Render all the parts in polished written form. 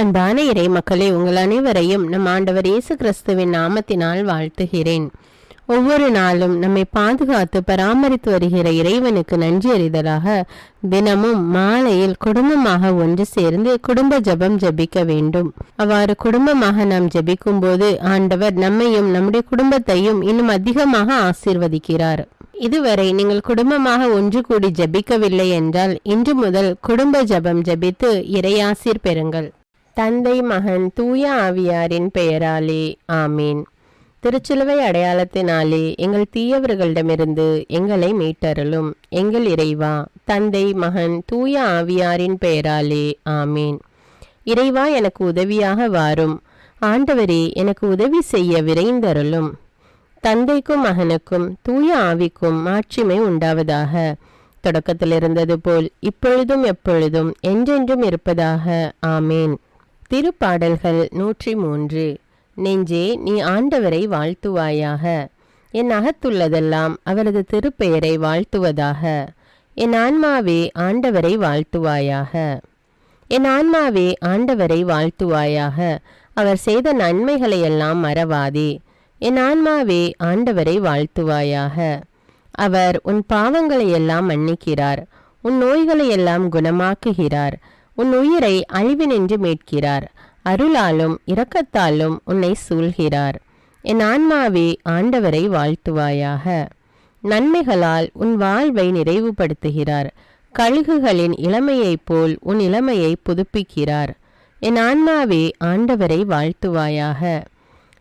அன்பான இறை மக்களே, உங்கள் அனைவரையும் நம் ஆண்டவர் இயேசு கிறிஸ்துவின் நாமத்தினால் வாழ்த்துகிறேன். ஒவ்வொரு நாளும் நம்மை பாதுகாத்து பராமரித்து வருகிற இறைவனுக்கு நன்றி அறிதலாக தினமும் மாலையில் குடும்பமாக ஒன்று சேர்ந்து குடும்ப ஜெபம் ஜெபிக்க வேண்டும். அவ்வாறு குடும்பமாக நாம் ஜெபிக்கும் போது ஆண்டவர் நம்மையும் நம்முடைய குடும்பத்தையும் இன்னும் அதிகமாக ஆசீர்வதிக்கிறார். இதுவரை நீங்கள் குடும்பமாக ஒன்று கூடி ஜெபிக்கவில்லை என்றால் இன்று முதல் குடும்ப ஜெபம் ஜெபித்து இறையாசீர் பெறுங்கள். தந்தை, மகன், தூய ஆவியாரின் பெயராலே ஆமீன். திருச்சிலுவை அடையாளத்தினாலே எங்கள் தீயவர்களிடமிருந்து எங்களை மீட்டருளும். எங்கள் இறைவா, தந்தை, மகன், தூய ஆவியாரின் பெயராலே ஆமீன். இறைவா, எனக்கு உதவியாக வாரும். ஆண்டவரே, எனக்கு உதவி செய்ய விரைந்தருளும். தந்தைக்கும் மகனுக்கும் தூய ஆவிக்கும் மாட்சிமை உண்டாவதாக. தொடக்கத்தில் இருந்தது போல் இப்பொழுதும் எப்பொழுதும் என்றென்றும் இருப்பதாக ஆமேன். திருப்பாடல்கள் 103. நெஞ்சே, நீ ஆண்டவரை வாழ்த்துவாயாக. என் அகத்துள்ளதெல்லாம் அவரது திருப்பெயரை வாழ்த்துவதாக. என் ஆன்மாவே ஆண்டவரை வாழ்த்துவாயாக. என் ஆன்மாவே ஆண்டவரை வாழ்த்துவாயாக. அவர் செய்த நன்மைகளையெல்லாம் மறவாதே. என் ஆன்மாவே ஆண்டவரை வாழ்த்துவாயாக. அவர் உன் பாவங்களையெல்லாம் மன்னிக்கிறார், உன் நோய்களையெல்லாம் குணமாக்குகிறார், உன் உயிரை அழிவினின்று மீட்கிறார், அருளாலும் இரக்கத்தாலும் உன்னை சூழ்கிறார். என் ஆன்மாவே ஆண்டவரை வாழ்த்துவாயாக. நன்மைகளால் உன் வாழ்வை நிறைவுபடுத்துகிறார், கழுகுகளின் இளமையைப் போல் உன் இளமையை புதுப்பிக்கிறார். என் ஆன்மாவே ஆண்டவரை வாழ்த்துவாயாக.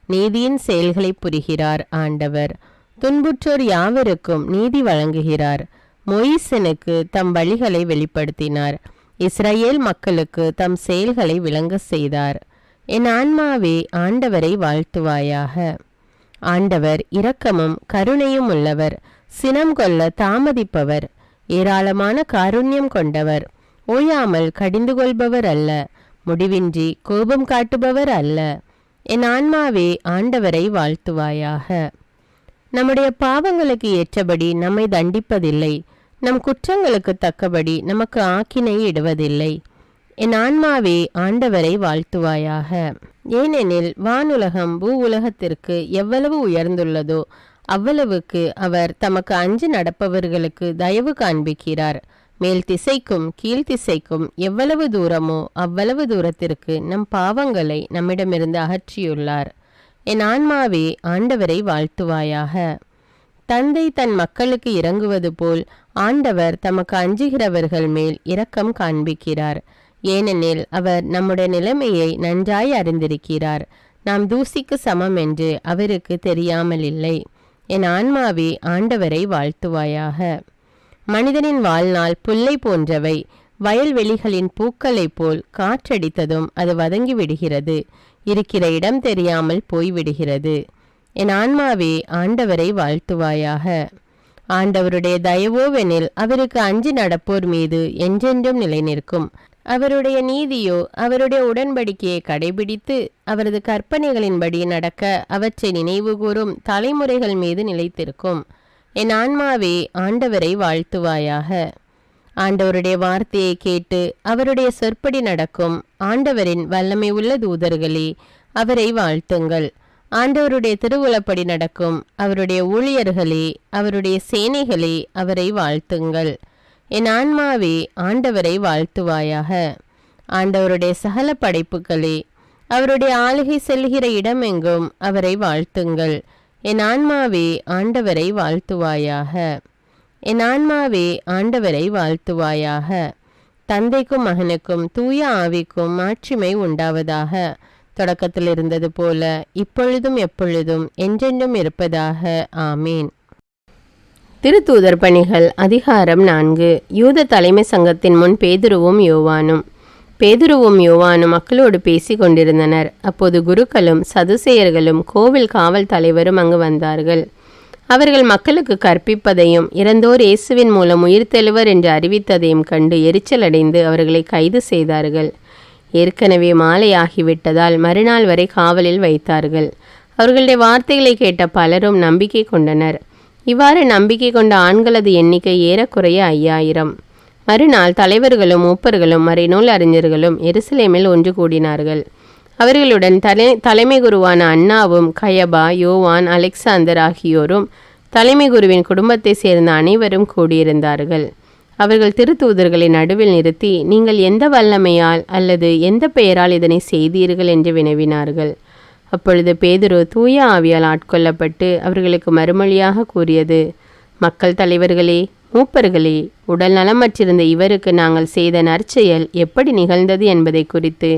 நீதியின் செயல்களை புரிகிறார் ஆண்டவர், துன்புற்றோர் யாவருக்கும் நீதி வழங்குகிறார். மொய்சனுக்கு தம் வழிகளை வெளிப்படுத்தினார், இஸ்ரவேல் மக்களுக்கு தம் செயல்களை விளங்க செய்தார். என் ஆன்மாவே ஆண்டவரை வாழ்த்துவாயாக. ஆண்டவர் இரக்கமும் கருணையும் உள்ளவர், சினம் கொள்ள தாமதிப்பவர், ஏராளமான காருண்யம் கொண்டவர், ஓயாமல் கடிந்து கொள்பவர் அல்ல, முடிவின்றி கோபம் காட்டுபவர் அல்ல. என் ஆன்மாவே ஆண்டவரை வாழ்த்துவாயாக. நம்முடைய பாவங்களுக்கு ஏற்றபடி நம்மை தண்டிப்பதில்லை, நம் குற்றங்களுக்கு தக்கபடி நமக்கு ஆக்கினை இடுவதில்லை. என் ஆன்மாவே ஆண்டவரை வாழ்த்துவாயாக. ஏனெனில் வானுலகம் பூ உலகத்திற்கு எவ்வளவு உயர்ந்துள்ளதோ அவ்வளவுக்கு அவர் தமக்கு அஞ்சு நடப்பவர்களுக்கு தயவு காண்பிக்கிறார். மேல் திசைக்கும் கீழ்த்திசைக்கும் எவ்வளவு தூரமோ அவ்வளவு தூரத்திற்கு நம் பாவங்களை நம்மிடமிருந்து அகற்றியுள்ளார். என் ஆன்மாவே ஆண்டவரை வாழ்த்துவாயாக. தந்தை தன் மக்களுக்கு இறங்குவது போல் ஆண்டவர் தமக்கு அஞ்சுகிறவர்கள் மேல் இரக்கம் காண்பிக்கிறார். ஏனெனில் அவர் நம்முடைய நிலைமையை நன்றாய் அறிந்திருக்கிறார். நாம் தூசிக்கு சமம் என்று அவருக்கு தெரியாமல் இல்லை. என் ஆன்மாவே ஆண்டவரை வாழ்த்துவாயாக. மனிதனின் வாழ்நாள் புல்லை போன்றவை, வயல்வெளிகளின் பூக்களைப் போல் காற்றடித்ததும் அது வதங்கி விடுகிறது, இருக்கிற இடம் தெரியாமல் போய்விடுகிறது. என் ஆன்மாவே ஆண்டவரை வாழ்த்துவாயாக. ஆண்டவருடைய தயவோவெனில் அவருக்கு அஞ்சி நடப்போர் மீது என்றென்றும் நிலை நிற்கும். அவருடைய நீதியோ அவருடைய உடன்படிக்கையை கடைபிடித்து அவரது கற்பனைகளின்படி நடக்க அவற்றை நினைவு கூறும் தலைமுறைகள் மீது நிலைத்திருக்கும். என் ஆன்மாவே ஆண்டவரை வாழ்த்துவாயாக. ஆண்டவருடைய வார்த்தையை கேட்டு அவருடைய சொற்படி நடக்கும் ஆண்டவரின் வல்லமை உள்ள தூதர்களே, அவரை வாழ்த்துங்கள். ஆண்டவருடைய திருவுளப்படி நடக்கும் அவருடைய ஊழியர்களே, அவருடைய சேனைகளே, அவரை வாழ்த்துங்கள். என் ஆன்மாவே ஆண்டவரை வாழ்த்துவாயாக. ஆண்டவருடைய சகல படைப்புகளே, அவருடைய ஆளுகை செல்கிற இடமெங்கும் அவரை வாழ்த்துங்கள். என் ஆன்மாவே ஆண்டவரை வாழ்த்துவாயாக. என் ஆன்மாவே ஆண்டவரை வாழ்த்துவாயாக. தந்தைக்கும் மகனுக்கும் தூய ஆவிக்கும் மாட்சிமை உண்டாவதாக. தொடக்கத்தில் இருந்தது போல இப்பொழுதும் எப்பொழுதும் என்றென்றும் இருப்பதாக ஆமீன். திருத்தூதர் பணிகள் அதிகாரம் 4. யூத தலைமை சங்கத்தின் முன் பேதுருவும் யோவானும் மக்களோடு பேசி கொண்டிருந்தனர். அப்போது குருக்களும் சதுசேயர்களும் கோவில் காவல் தலைவரும் அங்கு வந்தார்கள். அவர்கள் மக்களுக்கு கற்பிப்பதையும் இறந்தோர் இயேசுவின் மூலம் உயிர்த்தெழுவர் என்று அறிவித்ததையும் கண்டு எரிச்சலடைந்து அவர்களை கைது செய்தார்கள். ஏற்கனவே மாலை ஆகிவிட்டதால் மறுநாள் வரை காவலில் வைத்தார்கள். அவர்களுடைய வார்த்தைகளை கேட்ட பலரும் நம்பிக்கை கொண்டனர். இவ்வாறு நம்பிக்கை கொண்ட ஆண்களது எண்ணிக்கை ஏறக்குறைய 5000. மறுநாள் தலைவர்களும் மூப்பர்களும் மறைநூல் அறிஞர்களும் எருசலேமில் ஒன்று கூடினார்கள். அவர்களுடன் தலைமை குருவான அன்னாவும் கயபா, யோவான், அலெக்சாந்தர் ஆகியோரும் தலைமை குருவின் குடும்பத்தை சேர்ந்த அனைவரும் கூடியிருந்தார்கள். அவர்கள் திருத்தூதர்களை நடுவில் நிறுத்தி, நீங்கள் எந்த வல்லமையால் அல்லது எந்த பெயரால் இதனை செய்தீர்கள் என்று வினவினார்கள். அப்பொழுது பேதுரு தூய ஆவியால் ஆட்கொள்ளப்பட்டு அவர்களுக்கு மறுமொழியாக கூறியது, மக்கள் தலைவர்களே, மூப்பர்களே, உடல் நலமற்றிருந்த இவருக்கு நாங்கள் செய்த நற்செயல் எப்படி நிகழ்ந்தது என்பதை குறித்து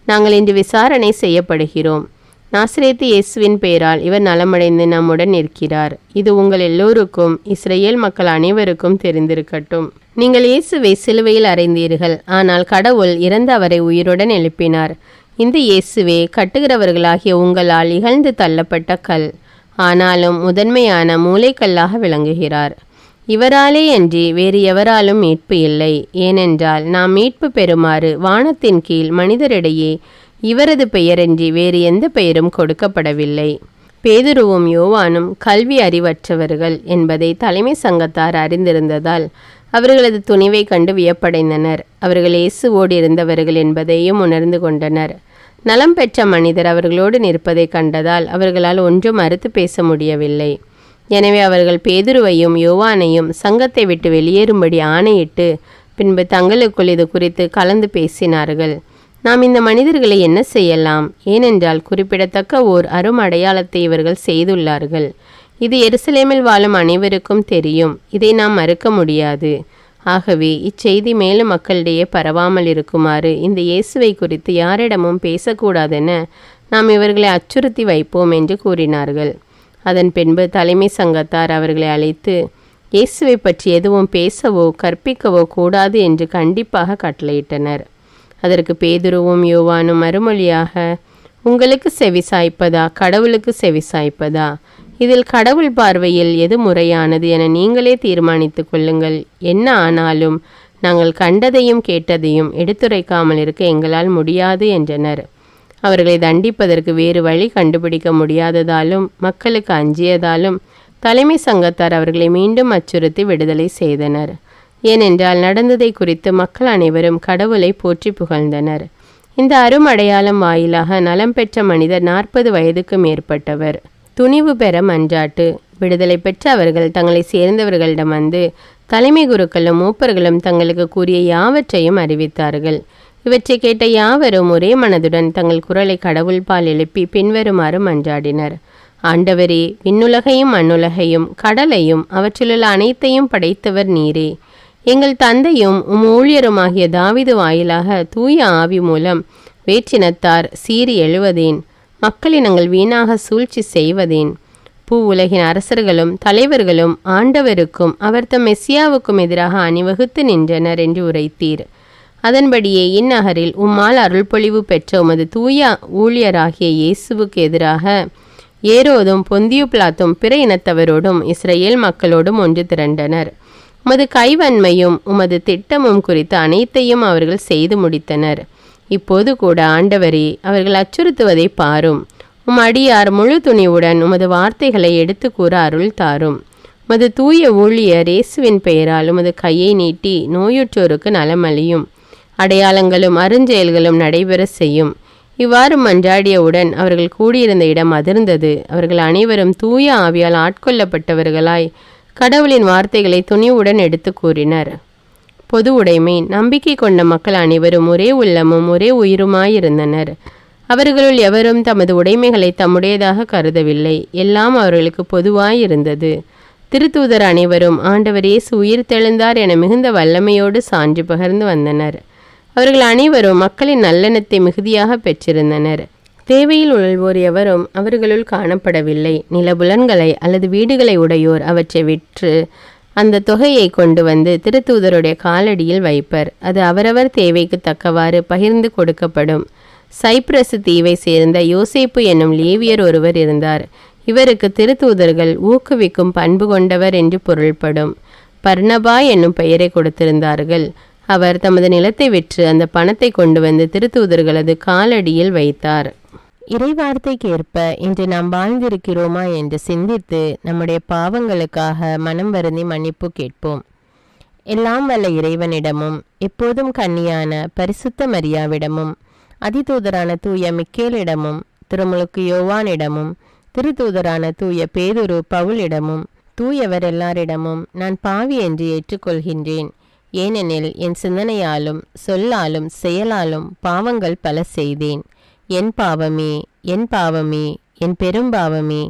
நாங்கள் இன்று விசாரணை செய்யப்படுகிறோம். நாசரேத்து இயேசுவின் பெயரால் இவர் நலமடைந்து நம்முடன் நிற்கிறார். இது உங்கள் எல்லோருக்கும், இஸ்ரேல் மக்கள் அனைவருக்கும் தெரிந்திருக்கட்டும். நீங்கள் இயேசுவை சிலுவையில் அறைந்தீர்கள், ஆனால் கடவுள் இறந்த அவரை உயிருடன் எழுப்பினார். இந்த இயேசுவே கட்டுகிறவர்களாகிய உங்களால் இகழ்ந்து தள்ளப்பட்ட கல், ஆனாலும் முதன்மையான மூலைக்கல்லாக விளங்குகிறார். இவராலே அன்றி வேறு எவராலும் மீட்பு இல்லை. ஏனென்றால் நாம் மீட்பு பெறுமாறு வானத்தின் கீழ் மனிதரிடையே இவரது பெயரன்றி வேறு எந்த பெயரும் கொடுக்கப்படவில்லை. பேதுருவும் யோவானும் கல்வி அறிவற்றவர்கள் என்பதை தலைமை சங்கத்தார் அறிந்திருந்ததால் அவர்களது துணிவை கண்டு வியப்படைந்தனர். அவர்கள் இயேசுவோடு இருந்தவர்கள் என்பதையும் உணர்ந்து கொண்டனர். நலம் பெற்ற மனிதர் அவர்களோடு நிற்பதை கண்டதால் அவர்களால் ஒன்றும் மறுத்து பேச முடியவில்லை. எனவே அவர்கள் பேதுருவையும் யோவானையும் சங்கத்தை விட்டு வெளியேறும்படி ஆணையிட்டு பின்பு தங்களுக்குள் இது குறித்து கலந்து பேசினார்கள். நாம் இந்த மனிதர்களை என்ன செய்யலாம்? ஏனென்றால் குறிப்பிடத்தக்க ஓர் அரும் அடையாளத்தை இவர்கள் செய்துள்ளார்கள். இது எருசலேமில் வாழும் அனைவருக்கும் தெரியும். இதை நாம் மறுக்க முடியாது. ஆகவே இச்செய்தி மேலும் மக்களிடையே பரவாமல் இருக்குமாறு இந்த இயேசுவை குறித்து யாரிடமும் பேசக்கூடாதென நாம் இவர்களை அச்சுறுத்தி வைப்போம் என்று கூறினார்கள். அதன் பின்பு தலைமை சங்கத்தார் அவர்களை அழைத்து, இயேசுவை பற்றி எதுவும் பேசவோ கற்பிக்கவோ கூடாது என்று கண்டிப்பாக கட்டளையிட்டனர். அதற்கு பேதுருவும் யோவானும் மறுமொழியாக, உங்களுக்கு செவி சாய்ப்பதா கடவுளுக்கு செவி சாய்ப்பதா? இதில் கடவுள் பார்வையில் எது முறையானது என நீங்களே தீர்மானித்து கொள்ளுங்கள். என்ன ஆனாலும் நாங்கள் கண்டதையும் கேட்டதையும் எடுத்துரைக்காமல் இருக்க எங்களால் முடியாது என்றனர். அவர்களை தண்டிப்பதற்கு வேறு வழி கண்டுபிடிக்க முடியாததாலும் மக்களுக்கு அஞ்சியதாலும் தலைமை சங்கத்தார் அவர்களை மீண்டும் அச்சுறுத்தி விடுதலை செய்தனர். ஏனென்றால் நடந்ததை குறித்து மக்கள் அனைவரும் கடவுளை போற்றி புகழ்ந்தனர். இந்த அரும் அடையாளம் வாயிலாக நலம் பெற்ற மனிதர் 40 வயதுக்கு மேற்பட்டவர். துணிவு பெற மன்றாட்டு. விடுதலை பெற்ற அவர்கள் தங்களை சேர்ந்தவர்களிடம் வந்து தலைமை குருக்களும் மூப்பர்களும் தங்களுக்கு கூறிய யாவற்றையும் அறிவித்தார்கள். இவற்றை கேட்ட யாவரும் ஒரே மனதுடன் தங்கள் குரலை கடவுள் பால் எழுப்பி பின்வருமாறு மன்றாடினர். ஆண்டவரே, விண்ணுலகையும் மண்ணுலகையும் கடலையும் அவற்றிலுள்ள அனைத்தையும் படைத்தவர் நீரே. எங்கள் தந்தையும் ஊழியருமாகிய தாவீது வாயிலாக தூய ஆவி மூலம் வேற்றினத்தார் சீறி எழுவதேன்? மக்களினங்கள் வீணாக சூழ்ச்சி செய்வதேன்? பூ உலகின் அரசர்களும் தலைவர்களும் ஆண்டவருக்கும் அவர் தம் மெசியாவுக்கும் எதிராக அணிவகுத்து நின்றனர் என்று உரைத்தீர். அதன்படியே இந்நகரில் உம்மால் அருள்பொழிவு பெற்ற உமது தூய ஊழியராகிய இயேசுவுக்கு எதிராக ஏரோதும் பொந்தியு பிலாத்தும் பிற இனத்தவரோடும் இஸ்ரேல் மக்களோடும் ஒன்று திரண்டனர். உமது கைவன்மையும் உமது திட்டமும் குறித்த அனைத்தையும் அவர்கள் செய்து முடித்தனர். இப்போது கூட ஆண்டவரே, அவர்கள் அச்சுறுத்துவதை பாரும். உம் அடியார் முழு துணிவுடன் உமது வார்த்தைகளை எடுத்து கூற அருள் தாரும். உமது தூய ஊழியர் இயேசுவின் பெயரால் உமது கையை நீட்டி நோயுற்றோருக்கு நலமளியும். அடையாளங்களும் அருஞ்செயல்களும் நடைபெற செய்யும். இவ்வாறு மன்றாடியவுடன் அவர்கள் கூடியிருந்த இடம் அதிர்ந்தது. அவர்கள் அனைவரும் தூய ஆவியால் ஆட்கொள்ளப்பட்டவர்களாய் கடவுளின் வார்த்தைகளை துணிவுடன் எடுத்து கூறினர். பொது உடைமை. நம்பிக்கை கொண்ட மக்கள் அனைவரும் ஒரே உள்ளமும் ஒரே உயிருமாயிருந்தனர். அவர்களுள் எவரும் தமது உடைமைகளை தம்முடையதாக கருதவில்லை. எல்லாம் அவர்களுக்கு பொதுவாயிருந்தது. திருத்தூதர் அனைவரும் ஆண்டவர் இயேசு உயிர் தெழுந்தார் என மிகுந்த வல்லமையோடு சான்று பகர்ந்து வந்தனர். அவர்கள் அனைவரும் மக்களின் நல்லெண்ணத்தை மிகுதியாக பெற்றிருந்தனர். தேவையில் உழல்வோர் எவரும் அவர்களுள் காணப்படவில்லை. நிலபுலன்களை அல்லது வீடுகளை உடையோர் அவற்றை விற்று அந்த தொகையை கொண்டு வந்து திருத்தூதருடைய காலடியில் வைப்பர். அது அவரவர் தேவைக்கு தக்கவாறு பகிர்ந்து கொடுக்கப்படும். சைப்ரசு தீவை சேர்ந்த யோசேப்பு என்னும் லேவியர் ஒருவர் இருந்தார். இவருக்கு திருத்தூதர்கள் ஊக்குவிக்கும் பண்பு கொண்டவர் என்று பொருள்படும். பர்னபா என்னும் பெயரை கொடுத்திருந்தார்கள். அவர் தமது நிலத்தை விற்று அந்த பணத்தை கொண்டு வந்து திருத்தூதர்களது காலடியில் வைத்தார். இறைவார்த்தைக்கு ஏற்ப இன்று நாம் வாழ்ந்திருக்கிறோமா என்று சிந்தித்து நம்முடைய பாவங்களுக்காக மனம் வருந்தி மன்னிப்பு கேட்போம். எல்லாம் வல்ல இறைவனிடமும் எப்போதும் கன்னியான பரிசுத்த மரியாவிடமும் அதிதூதரான தூய மிக்கேலிடமும் திருமுழுக்கு யோவானிடமும் திருத்தூதரான தூய பேதுரு பவுலிடமும் தூயவர் எல்லாரிடமும் நான் பாவி என்று ஏற்றுக்கொள்கின்றேன். ஏனெனில் என் சிந்தனையாலும் சொல்லாலும் செயலாலும் பாவங்கள் பல செய்தேன். என் பாவமே, என் பாவமே, என் பெரும்பாவமே.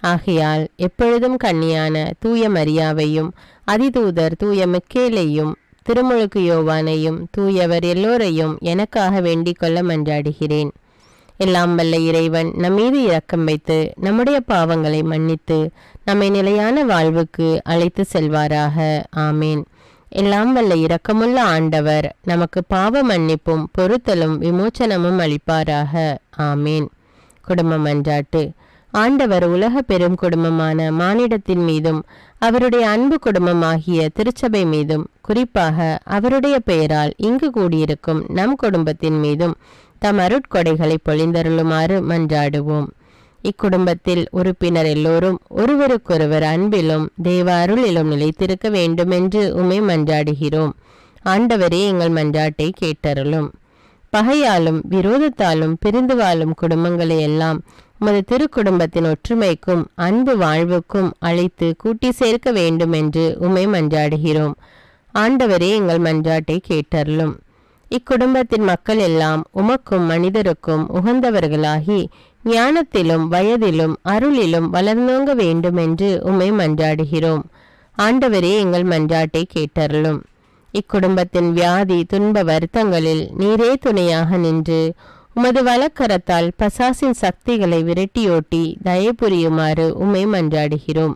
ஆகையால் எப்பொழுதும் கன்னியான தூய மரியாவையும் அதிதூதர் தூய மிக்கேலையும் திருமுழுக்கு யோவானையும் தூயவர் எல்லோரையும் எனக்காக வேண்டிக் கொள்ள மன்றாடுகிறேன். எல்லாம் வல்ல இறைவன் நம்மீது இரக்கம் வைத்து நம்முடைய பாவங்களை மன்னித்து நம்மை நிலையான வாழ்வுக்கு அழைத்து செல்வாராக. ஆமேன். எல்லாம் வல்ல இரக்கமுள்ள ஆண்டவர் நமக்கு பாவ மன்னிப்பும் பொறுத்தலும் விமோச்சனமும் அளிப்பாராக. ஆமேன். குடும்ப மன்றாட்டு. ஆண்டவர் உலக பெரும் குடும்பமான மானிடத்தின் மீதும் அவருடைய அன்பு குடும்பமாகிய திருச்சபை மீதும் குறிப்பாக அவருடைய பெயரால் இங்கு கூடியிருக்கும் நம் குடும்பத்தின் மீதும் தம் அருட்கொடைகளை பொழிந்தருளுமாறு மன்றாடுவோம். இக்குடும்பத்தில் உறுப்பினர் எல்லோரும் ஒருவருக்கொருவர் அன்பிலும் தேவ அருளிலும் நிலைத்திருக்க வேண்டுமென்று உம்மை மன்றாடுகிறோம். ஆண்டவரே, எங்கள் மன்றாட்டை கேட்டருளும். பகையாலும் விரோதத்தாலும் பிரிந்து வாழும் குடும்பங்களை எல்லாம் உமது திருக்குடும்பத்தின் ஒற்றுமைக்கும் அன்பு வாழ்வுக்கும் அழைத்து கூட்டி சேர்க்க வேண்டும் என்று உம்மை மன்றாடுகிறோம். ஆண்டவரே, எங்கள் மன்றாட்டை கேட்டருளும். இக்குடும்பத்தின் மக்கள் எல்லாம் உமக்கும் மனிதருக்கும் உகந்தவர்களாகி ஞானத்திலும் வயதிலும் அருளிலும் வளர்ந்தோங்க வேண்டும் என்று உம்மை மன்றாடுகிறோம். ஆண்டவரே, எங்கள் மன்றாட்டை கேட்டருளும். இக்குடும்பத்தின் வியாதி துன்ப வருத்தங்களில் நீரே துணையாக நின்று உமது வலக்கரத்தால் பசாசின் சக்திகளை விரட்டியோட்டி தயை புரியுமாறு உம்மை மன்றாடுகிறோம்.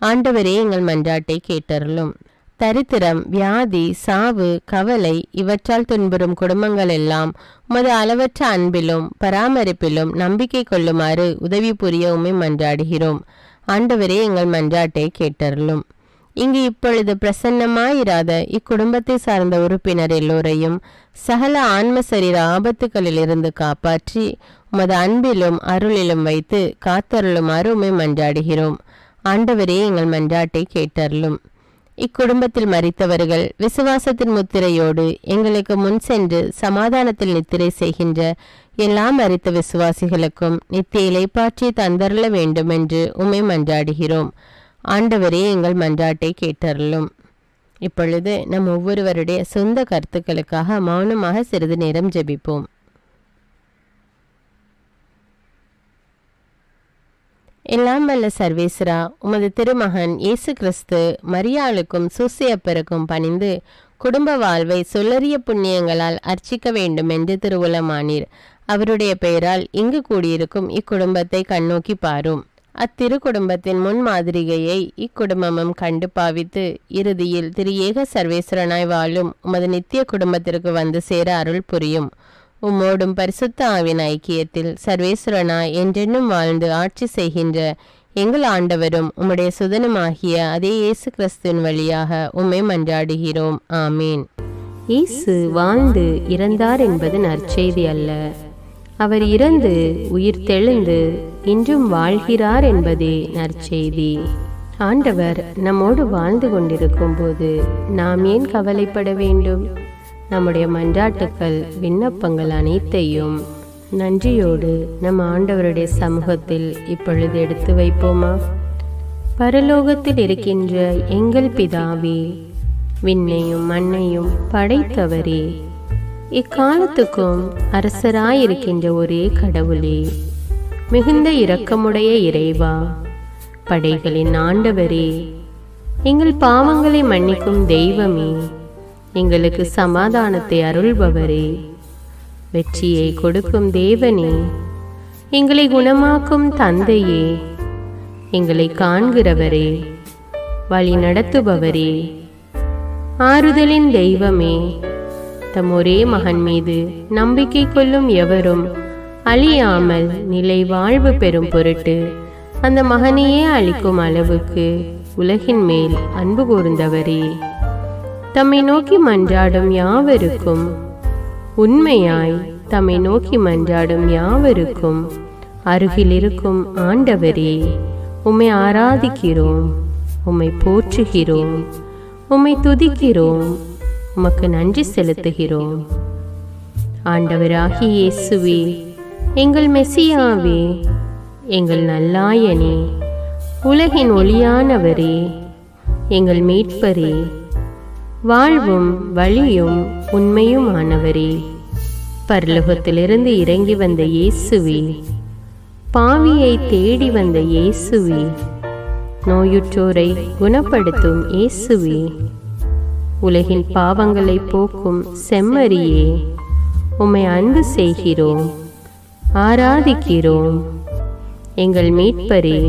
ஆண்டவரே, எங்கள் மன்றாட்டை கேட்டருளும். தரித்திரம், வியாதி, சாவு, கவலை இவற்றால் துன்புறும் குடும்பங்கள் எல்லாம் உமது அளவற்ற அன்பிலும் பராமரிப்பிலும் நம்பிக்கை கொள்ளுமாறு உதவி புரிய உம்மை மன்றாடுகிறோம். ஆண்டவரே, எங்கள் மன்றாட்டை கேட்டருளும். இங்கு இப்பொழுது பிரசன்னமாயிராத இக்குடும்பத்தை சார்ந்த உறுப்பினர் எல்லோரையும் சகல ஆன்ம சரீர ஆபத்துக்களிலிருந்து காப்பாற்றி உமது அன்பிலும் அருளிலும் வைத்து காத்தருளுமாறு உம்மை மன்றாடுகிறோம். ஆண்டவரே, எங்கள் மன்றாட்டை கேட்டருளும். இக்குடும்பத்தில் மரித்தவர்கள் விசுவாசத்தின் முத்திரையோடு எங்களுக்கு முன் சென்று சமாதானத்தில் நித்திரை செய்கின்ற எல்லா மரித்த விசுவாசிகளுக்கும் நித்திய இலைப்பாற்றி தந்தருள வேண்டும் என்று உம்மை மன்றாடுகிறோம். ஆண்டவரே, எங்கள் மன்றாட்டை கேட்டருளும். இப்பொழுது நம் ஒவ்வொருவருடைய சொந்த கருத்துக்களுக்காக மௌனமாக சிறிது நேரம் ஜெபிப்போம். எல்லாம் வல்ல சர்வேஸ்வரா, உமது திருமகன் இயேசு கிறிஸ்து மரியாளுக்கும் சூசையப்பருக்கும் பணிந்து குடும்ப வாழ்வை சொல்லறிய புண்ணியங்களால் அர்ச்சிக்க வேண்டும் என்று திருவுளமானீர். அவருடைய பெயரால் இங்கு கூடியிருக்கும் இக்குடும்பத்தை கண்ணோக்கி பாரும். அத்திரு குடும்பத்தின் முன்மாதிரிகையை இக்குடும்பமும் கண்டு பாவித்து இறுதியில் திரு ஏக சர்வேஸ்வரனாய் வாழும் உமது நித்திய குடும்பத்திற்கு வந்து சேர அருள் புரியும். உம்மோடும் பரிசுத்த ஆவின் ஐக்கியத்தில் சர்வேஸ்வரனாய் என்றென்னும் வாழ்ந்து ஆட்சி செய்கின்ற எங்கள் ஆண்டவரும் உம்முடைய சுதனுமாகிய அதே இயேசு கிறிஸ்துவின் வழியாக உம்மை மன்றாடுகிறோம். ஆமீன். இயேசு வாழ்ந்து இறந்தார் என்பது நற்செய்தி அல்ல. அவர் இறந்து உயிர் தெழுந்து இன்றும் வாழ்கிறார் என்பதே நற்செய்தி. ஆண்டவர் நம்மோடு வாழ்ந்து கொண்டிருக்கும் போது நாம் ஏன் கவலைப்பட வேண்டும்? நம்முடைய மன்றாட்டுக்கள் விண்ணப்பங்கள் அனைத்தையும் நன்றியோடு நம் ஆண்டவருடைய சமூகத்தில் இப்பொழுது எடுத்து வைப்போமா? பரலோகத்தில் இருக்கின்ற எங்கள் பிதாவே, விண்ணையும் மண்ணையும் படைத்தவரே, இக்காலத்துக்கும் அரசராயிருக்கின்ற ஒரே கடவுளே, மிகுந்த இரக்கமுடைய இறைவா, படைகளின் ஆண்டவரே, எங்கள் பாவங்களை மன்னிக்கும் தெய்வமே, எங்களுக்கு சமாதானத்தை அருள்பவரே, வெற்றியை கொடுக்கும் தேவனே, எங்களை குணமாக்கும் தந்தையே, எங்களை காண்கிறவரே, வழி நடத்துபவரே, ஆறுதலின் தெய்வமே, தம் ஒரே மகன் மீது நம்பிக்கை கொள்ளும் எவரும் அழியாமல் நிலை வாழ்வு பெறும் பொருட்டு அந்த மகனையே அளிக்கும் அளவுக்கு உலகின் மேல் அன்பு கூர்ந்தவரே, தம்மை நோக்கி மன்றாடும் யாவருக்கும், உண்மையாய் தம்மை நோக்கி மன்றாடும் யாவருக்கும் அருகில் இருக்கும் ஆண்டவரே, உம்மை ஆராதிக்கிறோம், உம்மை போற்றுகிறோம், உம்மை துதிக்கிறோம், உமக்கு நன்றி செலுத்துகிறோம். ஆண்டவராகிய இயேசுவே, எங்கள் மெசியாவே, எங்கள் நல்லாயனே, உலகின் ஒளியானவரே, எங்கள் மீட்பரே, வாழ்வும் வழியும் உண்மையுமானவரே, பரலோகத்திலிருந்து இறங்கி வந்த இயேசுவே, பாவியை தேடி வந்த இயேசுவே, நோயுற்றோரை குணப்படுத்தும் இயேசுவே, உலகின் பாவங்களை போக்கும் செம்மறியே, உம்மை அன்பு செய்கிறோம், ஆராதிக்கிறோம். எங்கள் மீட்பரே,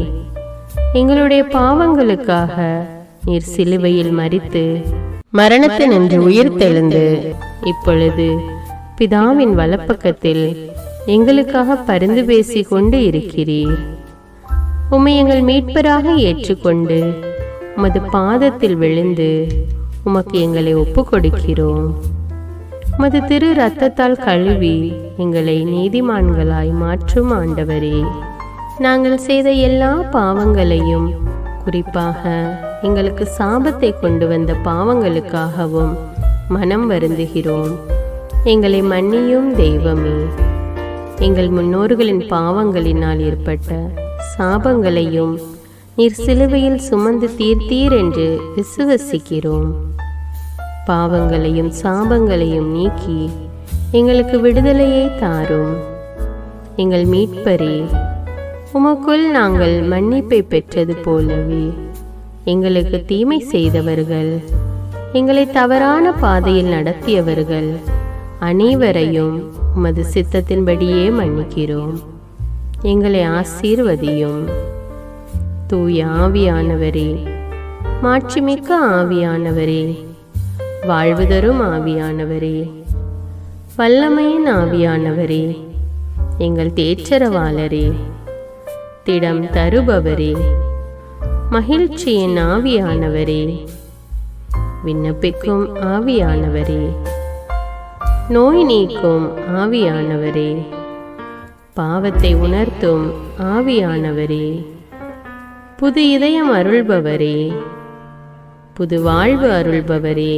எங்களுடைய பாவங்களுக்காக நீர் சிலுவையில் மரித்து மரணத்தினின்று உயிர்த்தெழுந்து இப்பொழுது பிதாவின் வலப்பக்கத்தில் எங்களுக்காக பரிந்து பேசி கொண்டு இருக்கிறீர். உம்மை எங்கள் மீட்பராக ஏற்றுக்கொண்டு உமது பாதத்தில் விழுந்து உமக்கு எங்களை ஒப்பு கொடுக்கிறோம். உமது திரு இரத்தத்தால் கழுவி எங்களை நீதிமான்களாய் மாற்றும் ஆண்டவரே, நாங்கள் செய்த எல்லா பாவங்களையும், குறிப்பாக எங்களுக்கு சாபத்தை கொண்டு வந்த பாவங்களுக்காகவும் மனம் வருந்துகிறோம். எங்களை மன்னியும் தெய்வமே. எங்கள் முன்னோர்களின் பாவங்களினால் ஏற்பட்ட சாபங்களையும் நீர் சிலுவையில் சுமந்து தீர்த்தீர் என்று விசுவசிக்கிறோம். பாவங்களையும் சாபங்களையும் நீக்கி எங்களுக்கு விடுதலையை தாரும். எங்கள் மீட்பரே, உமக்குள் நாங்கள் மன்னிப்பை பெற்றது போலவே எங்களுக்கு தீமை செய்தவர்கள், எங்களை தவறான பாதையில் நடத்தியவர்கள் அனைவரையும் உமது சித்தத்தின்படியே மன்னிக்கிறோம். எங்களை ஆசீர்வதியும். தூய ஆவியானவரே, மாட்சிமிக்க ஆவியானவரே, வாழ்வு தரும் ஆவியானவரே, வல்லமையின் ஆவியானவரே, எங்கள் தேற்றரவாளரே, திடம் தருபவரே, மகிழ்ச்சியின் ஆவியானவரே, விண்ணப்பிக்கும் ஆவியானவரே, நோய் நீக்கும் ஆவியானவரே, பாவத்தை உணர்த்தும் ஆவியானவரே, புது இதயம் அருள்பவரே, புது வாழ்வு அருள்பவரே,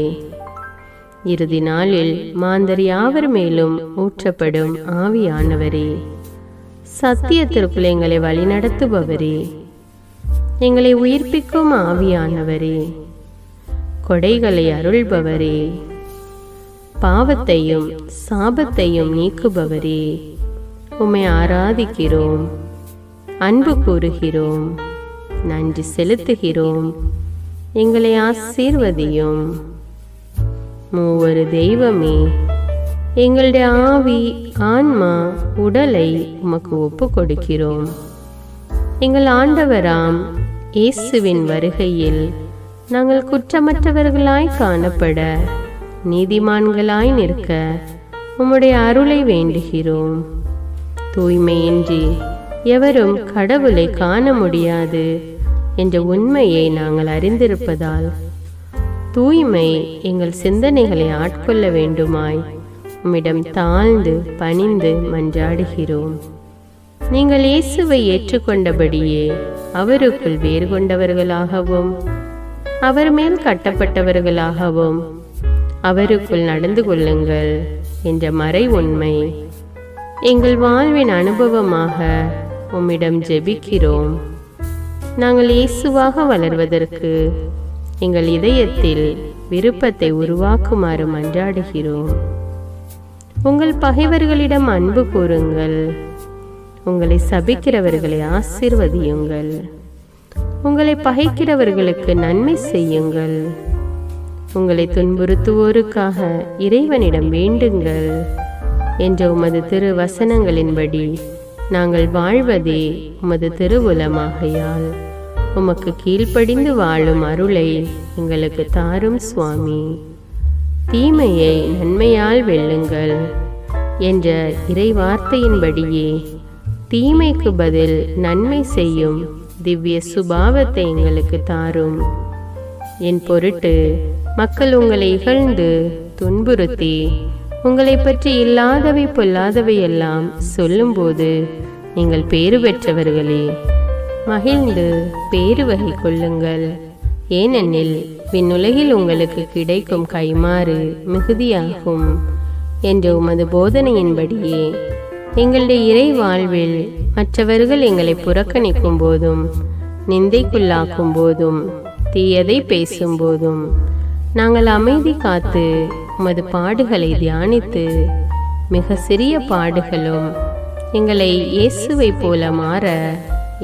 இறுதி நாளில் மாந்தர் யாவர் மேலும் ஊற்றப்படும் ஆவியானவரே, சத்தியத்திற்குள் எங்களை வழிநடத்துபவரே, எங்களை உயிர்ப்பிக்கும் ஆவியானவரே, கொடைகளை அருள்பவரே, பாவத்தையும் சாபத்தையும் நீக்குபவரே, உம்மை ஆராதிக்கிறோம், அன்பு கூறுகிறோம், நன்றி செலுத்துகிறோம். எங்களை ஆசீர்வதியும். மூவரு தெய்வமே, எங்களுடைய ஆவி, ஆன்மா, உடலை உமக்கு ஒப்பு கொடுக்கிறோம். எங்கள் ஆண்டவராம் இயேசுவின் வருகையில் நாங்கள் குற்றமற்றவர்களாய் காணப்பட, நீதிமான்களாய் நிற்க உம்முடைய அருளை வேண்டுகிறோம். தூய்மையின்றி எவரும் கடவுளை காண முடியாது என்ற உண்மையை நாங்கள் அறிந்திருப்பதால் தூய்மை எங்கள் சிந்தனைகளை ஆட்கொள்ள வேண்டுமாய் உம்மிடம் தாழ்ந்து பணிந்து மன்றாடுகிறோம். நீங்கள் இயேசுவை ஏற்றுக்கொண்டபடியே அவருக்குள் வேறு கொண்டவர்களாகவும் அவர் மேல் கட்டப்பட்டவர்களாகவும் அவருக்குள் நடந்து கொள்ளுங்கள் என்ற மறை உண்மை எங்கள் வாழ்வின் அனுபவமாக உம்மிடம் ஜெபிக்கிறோம். நாங்கள் இயேசுவாக வளர்வதற்கு எங்கள் இதயத்தில் விருப்பத்தை உருவாக்குமாறு மன்றாடுகிறோம். உங்கள் பகைவர்களிடம் அன்பு கூறுங்கள், உங்களை சபிக்கிறவர்களை ஆசீர்வதியுங்கள், உங்களை பகைக்கிறவர்களுக்கு நன்மை செய்யுங்கள், உங்களை துன்புறுத்துவோருக்காக இறைவனிடம் வேண்டுங்கள் என்ற உமது திரு வசனங்களின்படி நாங்கள் வாழ்வதே உமது திருவுலமாகையால் உமக்கு கீழ்ப்படிந்து வாழும் அருளை எங்களுக்கு தாரும் சுவாமி. தீமையை நன்மையால் வெல்லுங்கள் என்ற இறை வார்த்தையின்படியே தீமைக்கு பதில் நன்மை செய்யும் திவ்ய சுபாவத்தை எங்களுக்கு தாரும். என் பொருட்டு மக்கள் உங்களை இகழ்ந்து துன்புறுத்தி உங்களை பற்றி இல்லாதவை பொல்லாதவை எல்லாம் சொல்லும்போது நீங்கள் பேறு பெற்றவர்களே, மகிழ்ந்து பேரு வகை கொள்ளுங்கள். ஏனெனில் விண்ணுலகில் உங்களுக்கு கிடைக்கும் கைமாறு மிகுதியாகும் என்ற உமது போதனையின்படியே எங்களுடைய இறை வாழ்வில் மற்றவர்கள் எங்களை புறக்கணிக்கும் போதும், நிந்தைக்குள்ளாக்கும் போதும், தீயதை பேசும் போதும் நாங்கள் அமைதி காத்து உமது பாடுகளை தியானித்து மிக சிறிய பாடுகளும் எங்களை இயேசுவை போல மாற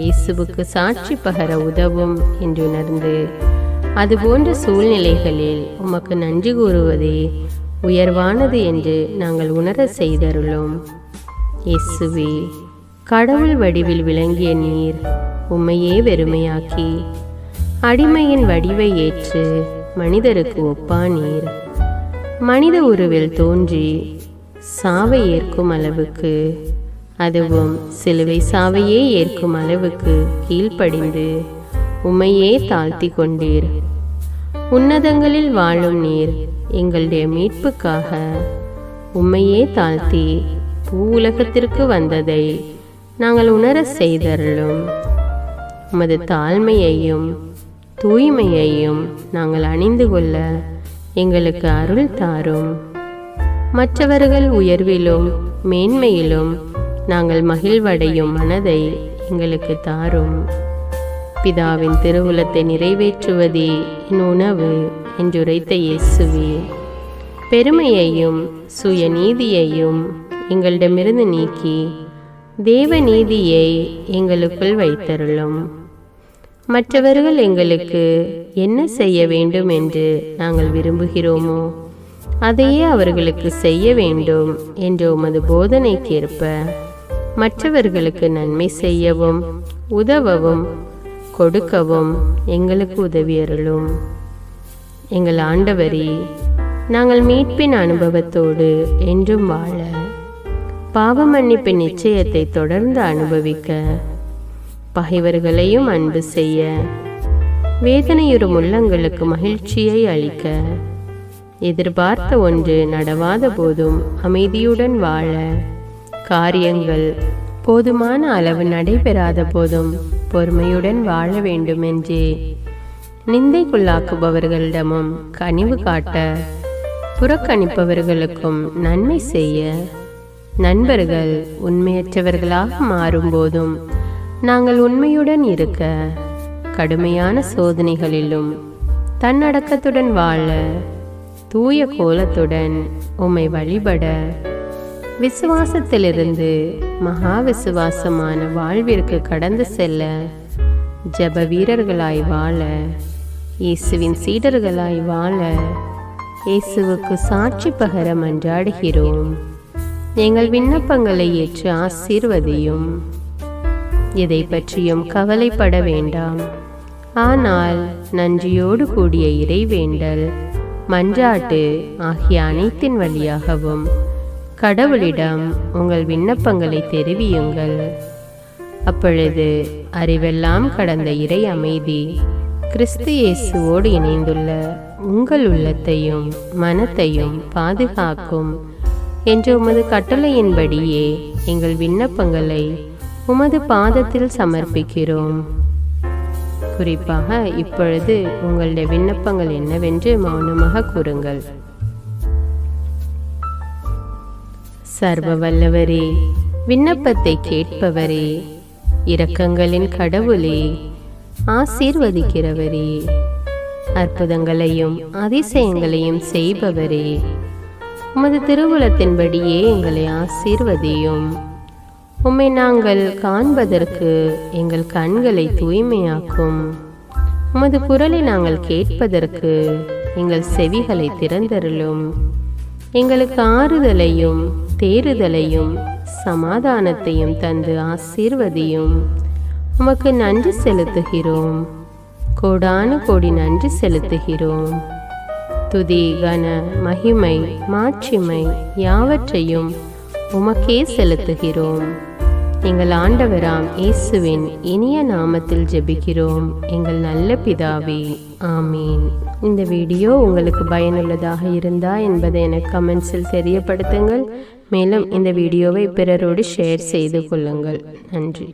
இயேசுவுக்கு சாட்சி பகர உதவும் என்று உணர்ந்து அதுபோன்ற சூழ்நிலைகளில் உமக்கு நன்றி கூறுவதே உயர்வானது என்று நாங்கள் உணர செய்தருளும். இயேசுவே, கடவுள் வடிவில் விளங்கிய நீர் உம்மையே வெறுமையாக்கி அடிமையின் வடிவை ஏற்று மனிதருக்கு ஒப்பானீர். மனித உருவில் தோன்றி சாவை ஏற்கும் அளவுக்கு, அதுவும் சிலுவை சாவையே ஏற்கும் அளவுக்கு கீழ்ப்படிந்து உம்மையே தாழ்த்தி கொண்டீர். உன்னதங்களில் வாழும் நீர் எங்களுடைய மீட்புக்காக உம்மையே தாழ்த்தி பூவுலகத்திற்கு வந்ததை நாங்கள் உணர செய்தருளும். உமது தாழ்மையையும் தூய்மையையும் நாங்கள் அணிந்து கொள்ள எங்களுக்கு அருள் தாரும். மற்றவர்கள் உயர்விலும் மேன்மையிலும் நாங்கள் மகிழ்வடையும் மனதை எங்களுக்கு தாரும். பிதாவின் திருவுளத்தை நிறைவேற்றுவதே என் உணவு என்றுரைத்த இயேசுவே, பெருமையையும் சுயநீதியையும் எங்களிடமிருந்து நீக்கி தேவ நீதியை எங்களுக்குள் வைத்தருளும். மற்றவர்கள் எங்களுக்கு என்ன செய்ய வேண்டும் என்று நாங்கள் விரும்புகிறோமோ அதையே அவர்களுக்கு செய்ய வேண்டும் என்ற உமது போதனைக்கேற்ப மற்றவர்களுக்கு நன்மை செய்யவும் உதவவும் கொடுக்கவும் எங்களுக்கு உதவியருளும். எங்கள் ஆண்டவரே, நாங்கள் மீட்பின் அனுபவத்தோடு என்றும் வாழ, பாவ மன்னிப்பின் நிச்சயத்தை தொடர்ந்து அனுபவிக்க, பகைவர்களையும் அன்பு செய்ய, வேதனையுறும் உள்ளங்களுக்கு மகிழ்ச்சியை அளிக்க, எதிர்பார்த்த ஒன்று நடவாத போதும் அமைதியுடன் வாழ, காரியங்கள் போதுமான அளவு நடைபெறாத போதும் பொறுமையுடன் வாழ வேண்டும் என்றே நிந்தைக்குள்ளாக்குபவர்களிடமும் கனிவு காட்ட, புறக்கணிப்பவர்களுக்கும் நன்மை செய்ய, நண்பர்கள் உண்மையற்றவர்களாக மாறும்போதும் நாங்கள் உண்மையுடன் இருக்க, கடுமையான சோதனைகளிலும் தன்னடக்கத்துடன் வாழ, தூய கோலத்துடன் உம்மை வழிபட, விசுவாசத்திலிருந்து மகா விசுவாசமான வாழ்விற்கு கடந்து செல்ல, ஜப வீரர்களாய் வாழ, இயேசுவின் சீடர்களாய் வாழ, இயேசுவுக்கு சாட்சி பகர மன்றாடுகிறோம். எங்கள் விண்ணப்பங்களை ஏற்று ஆசீர்வதியும். எதை பற்றியும் கவலைப்பட வேண்டாம். ஆனால் நன்றியோடு கூடிய இறைவேண்டல், மன்றாட்டு ஆகிய அனைத்தின் வழியாகவும் கடவுளிடம் உங்கள் விண்ணப்பங்களை தெரிவியுங்கள். அப்பொழுது அறிவெல்லாம் கடந்த இறை அமைதி கிறிஸ்து இயேசுவோடு இணைந்துள்ள உங்கள் உள்ளத்தையும் மனத்தையும் பாதுகாக்கும் என்ற உமது கட்டளையின்படியே எங்கள் விண்ணப்பங்களை உமது பாதத்தில் சமர்ப்பிக்கிறோம். குறிப்பாக இப்பொழுது உங்களுடைய விண்ணப்பங்கள் என்னவென்று மௌனமாக கூறுங்கள். சர்வ வல்லவரே, விண்ணப்பத்தை கேட்பவரே, இரக்கங்களின் கடவுளே, ஆசீர்வதிக்கிறவரே, அற்புதங்களையும் அதிசயங்களையும் செய்பவரே, உமது திருவுளத்தின்படியே எங்களை ஆசீர்வதியும். உம்மை நாங்கள் காண்பதற்கு எங்கள் கண்களை தூய்மையாக்கும். உமது குரலை நாங்கள் கேட்பதற்கு எங்கள் செவிகளை திறந்தருளும். எங்களுக்கு ஆறுதலையும் தேறுதலையும் சமாதானத்தையும் தந்து ஆசீர்வதியும். உமக்கு நன்றி செலுத்துகிறோம். கோடானு கோடி நன்றி செலுத்துகிறோம். துதி, கன, மகிமை, மாட்சிமை யாவற்றையும் உமக்கே செலுத்துகிறோம். எங்கள் ஆண்டவராம் இயேசுவின் இனிய நாமத்தில் ஜெபிக்கிறோம் எங்கள் நல்ல பிதாவே, ஆமீன். இந்த வீடியோ உங்களுக்கு பயனுள்ளதாக இருந்தா என்பதை எனக்கு கமெண்ட்ஸில் தெரியப்படுத்துங்கள். மேலும் இந்த வீடியோவை பிறரோடு ஷேர் செய்து கொள்ளுங்கள். நன்றி.